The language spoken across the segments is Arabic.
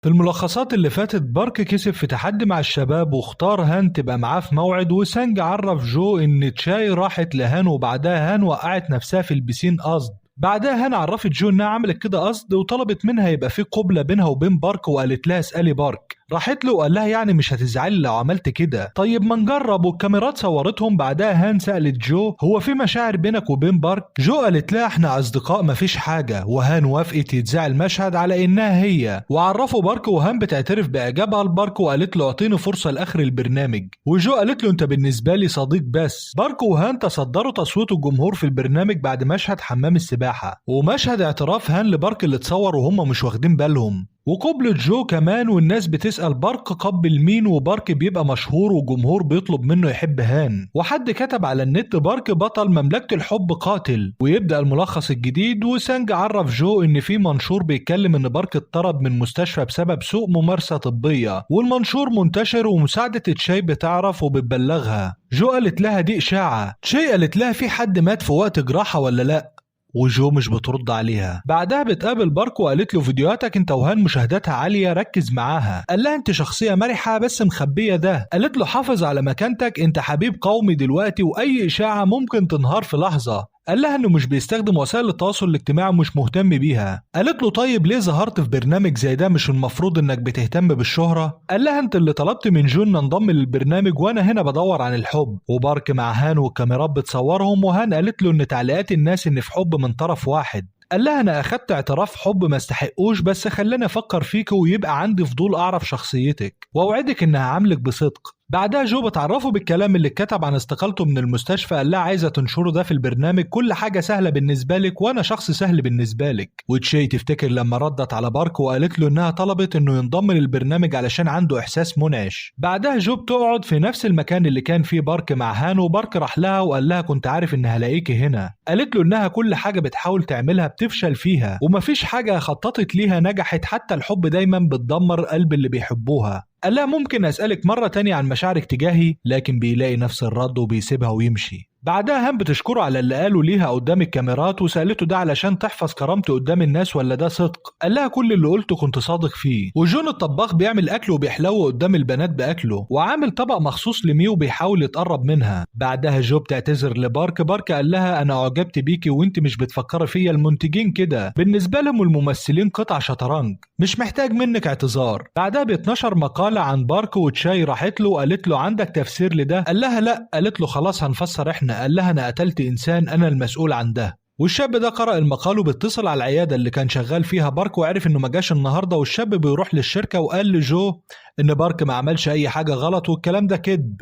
في الملخصات اللي فاتت بارك كسب في تحدي مع الشباب واختار هان تبقى معاه في موعد، وسانج عرف جو ان تشاي راحت لهان وبعدها هان وقعت نفسها في البسين قصد. بعدها هان عرفت جو انها عملت كده قصد وطلبت منها يبقى في قبلة بينها وبين بارك وقالت لها اسألي بارك. راحت له وقال لها يعني مش هتزعلي لو عملت كده؟ طيب ما نجرب، والكاميرات صورتهم. بعدها هان سألت جو هو في مشاعر بينك وبين بارك؟ جو قالت لها احنا اصدقاء مفيش حاجة، وهان وافقت يتذاع المشهد على انها هي، وعرفوا بارك وهان بتعترف باعجابها لبارك وقالت له اعطيني فرصة لاخر البرنامج. وجو قالت له انت بالنسبة لي صديق بس. بارك وهان تصدروا تصويت الجمهور في البرنامج بعد مشهد حمام السباحة ومشهد اعتراف هان لبارك اللي اتصور وهم مش واخدين بالهم، وقبلة جو كمان، والناس بتسأل بارك قبل مين، وبارك بيبقى مشهور والجمهور بيطلب منه يحب هان، وحد كتب على النت بارك بطل مملكة الحب قاتل. ويبدأ الملخص الجديد، وسانج عرف جو ان في منشور بيتكلم ان بارك اتطرد من مستشفى بسبب سوء ممارسة طبية، والمنشور منتشر ومساعدة تشاي بتعرف وبتبلغها. جو قالت لها دي إشاعة. تشاي قالت لها في حد مات في وقت جراحة ولا لأ؟ وجو مش بترد عليها. بعدها بتقابل بارك وقالت له فيديوهاتك انت وهان مشاهداتها عالية، ركز معاها. قال لها انت شخصية مرحة بس مخبية ده. قالت له حافظ على مكانتك، انت حبيب قومي دلوقتي واي اشاعة ممكن تنهار في لحظة. قال لها انه مش بيستخدم وسائل التواصل الاجتماعي ومش مهتم بيها. قالت له طيب ليه ظهرت في برنامج زي ده؟ مش المفروض انك بتهتم بالشهرة؟ قال لها انت اللي طلبت من جون ننضم للبرنامج وانا هنا بدور عن الحب. وبارك مع هان والكاميرات بتصورهم، وهان قالت له ان تعليقات الناس ان في حب من طرف واحد. قال لها انا اخدت اعتراف حب ما استحقوش، بس خلاني افكر فيك ويبقى عندي فضول اعرف شخصيتك واوعدك انها هعاملك بصدق. بعدها جو بتعرفه بالكلام اللي اتكتب عن استقالته من المستشفى. قال لها عايزه تنشره ده في البرنامج، كل حاجه سهله بالنسبه لك وانا شخص سهل بالنسبه لك. وتشي تفتكر لما ردت على بارك وقالت له انها طلبت انه ينضم للبرنامج علشان عنده احساس منعش. بعدها جو بتقعد في نفس المكان اللي كان فيه بارك مع هان، وبارك راح لها وقال لها كنت عارف ان هلاقيكي هنا. قالت له انها كل حاجه بتحاول تعملها بتفشل فيها ومفيش حاجه خططت ليها نجحت، حتى الحب دايما بتدمر قلب اللي بيحبوها. قال لها ممكن أسألك مرة تانية عن مشاعرك تجاهي؟ لكن بيلاقي نفس الرد وبيسيبها ويمشي. بعدها هان بتشكره على اللي قاله ليها قدام الكاميرات، وسألته ده علشان تحفظ كرامته قدام الناس ولا ده صدق؟ قال لها كل اللي قلته كنت صادق فيه. وجون الطباخ بيعمل أكله وبيحلوه قدام البنات بأكله، وعامل طبق مخصوص لميو وبيحاول يتقرب منها. بعدها جو بتعتذر لبارك. بارك قال لها أنا أعجبت بيكي وانت مش بتفكري فيا، المنتجين كده بالنسبة لهم الممثلين قطع شطرنج، مش محتاج منك اعتذار. بعدها بيتنشر مقالة عن بارك، وتشاي راحت له وقالت له عندك تفسير لده؟ قال لها لا. قالت له خلاص هنفسر احنا. قال لها انا قتلت انسان، انا المسؤول عن ده. والشاب ده قرأ المقال وبيتصل على العيادة اللي كان شغال فيها بارك، وعرف انه ما جاش النهارده. والشاب بيروح للشركة وقال لجو ان بارك ما عملش اي حاجة غلط والكلام ده كذب،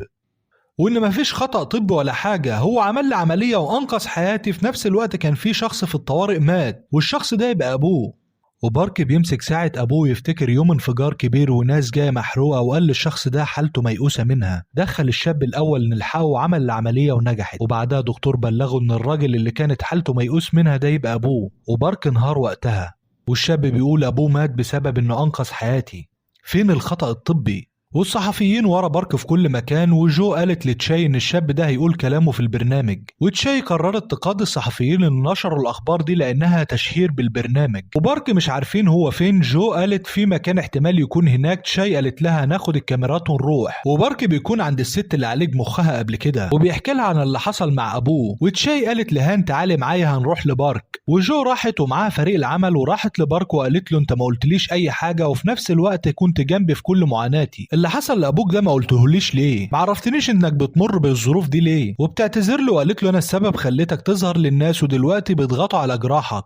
وان مفيش خطأ طبي ولا حاجة، هو عمل لي عملية وانقذ حياتي. في نفس الوقت كان في شخص في الطوارئ مات، والشخص ده يبقى ابوه. وبارك بيمسك ساعة أبوه ويفتكر يوم انفجار كبير وناس جاية محروقة، وقال للشخص ده حالته ميؤوسة منها. دخل الشاب الأول نلحقه وعمل العملية ونجحت، وبعدها دكتور بلغه إن الراجل اللي كانت حالته ميؤوس منها ده يبقى أبوه. وبارك انهار وقتها، والشاب بيقول أبوه مات بسبب إنه أنقذ حياتي، فين الخطأ الطبي؟ والصحفيين ورا بارك في كل مكان. وجو قالت لتشاي ان الشاب ده هيقول كلامه في البرنامج، وتشاي قررت تقاضي الصحفيين اللي نشروا الاخبار دي لانها تشهير بالبرنامج. وبارك مش عارفين هو فين. جو قالت في مكان احتمال يكون هناك. تشاي قالت لها ناخد الكاميرات ونروح. وبارك بيكون عند الست اللي عالج مخها قبل كده وبيحكي لها عن اللي حصل مع ابوه. وتشاي قالت لهان تعالي معايا هنروح لبارك. وجو راحت ومعاها فريق العمل، وراحت لبارك وقالت له انت ما قلتليش اي حاجه وفي نفس الوقت كنت جنبي في كل معاناتي، اللي حصل لابوك ده ما قلتهوليش ليه؟ ما عرفتنيش انك بتمر بالظروف دي ليه؟ وبتعتذر له وقالت له انا السبب خليتك تظهر للناس ودلوقتي بيضغطوا على جراحك.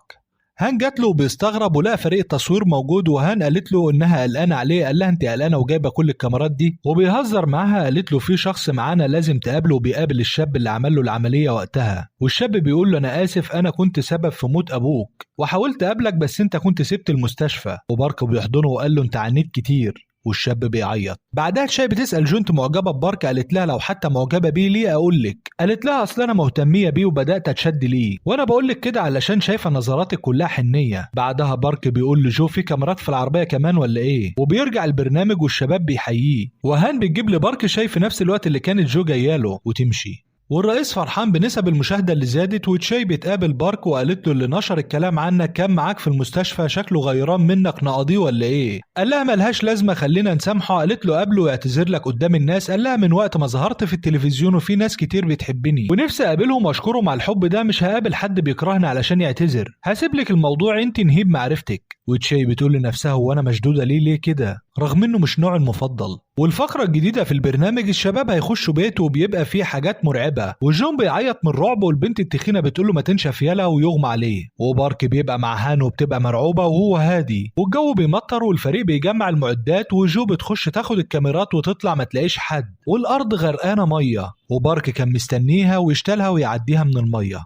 هان جات له وبيستغرب ولقى فريق التصوير موجود، وهان قالت له انها قلقانه عليه. قال لها انت قلقانه وجايبه كل الكاميرات دي؟ وبيهزر معاها. قالت له في شخص معانا لازم تقابله، وبيقابل الشاب اللي عمل له العمليه وقتها. والشاب بيقول له انا اسف، انا كنت سبب في موت ابوك وحاولت اقابلك بس انت كنت سبت المستشفى. وبارك بيحضنه وقال له انت عانيت كتير، والشاب بيعيط. بعدها تشاي بتسأل جونت معجبة ببارك. قالت لها لو حتى معجبة بيه ليه أقول لك؟ قالت لها أصل أنا مهتمية بيه وبدأت أتشد ليه، وأنا بقول لك كده علشان شايفة نظراتك كلها حنية. بعدها بارك بيقول لجو في كاميرات في العربية كمان ولا إيه؟ وبيرجع البرنامج والشباب بيحييه. وهان بتجيب لبارك شاي في نفس الوقت اللي كانت جو جاياله وتمشي. والرئيس فرحان بنسب المشاهدة اللي زادت، وتشاي بتقابل بارك وقالت له اللي نشر الكلام عنك كان معاك في المستشفى شكله غيران منك، نقضيه ولا ايه؟ قال لها ملهاش لازمة خلينا نسامحه. قالت له قابله ويعتذر لك قدام الناس. قال لها من وقت ما ظهرت في التلفزيون وفي ناس كتير بتحبني ونفسي اقابلهم واشكرهم على الحب ده، مش هقابل حد بيكرهني علشان يعتذر. هسيب لك الموضوع انت نهي بمعرفتك. وتشاي بتقول لنفسها هو انا مشدودة ليه كده، رغم انه مش نوعي المفضل. والفقرة الجديدة في البرنامج الشباب هيخشوا بيته وبيبقى فيه حاجات مرعبة، وجون بيعيط من الرعب، والبنت التخينة بتقوله ما تنشف يالا ويغمى عليه. وبارك بيبقى مع هان وبتبقى مرعوبة وهو هادي، والجو بيمطر والفريق بيجمع المعدات، وجو بتخش تاخد الكاميرات وتطلع ما تلاقيش حد، والأرض غرقانة مية، وبارك كان مستنيها ويشتلها ويعديها من المية.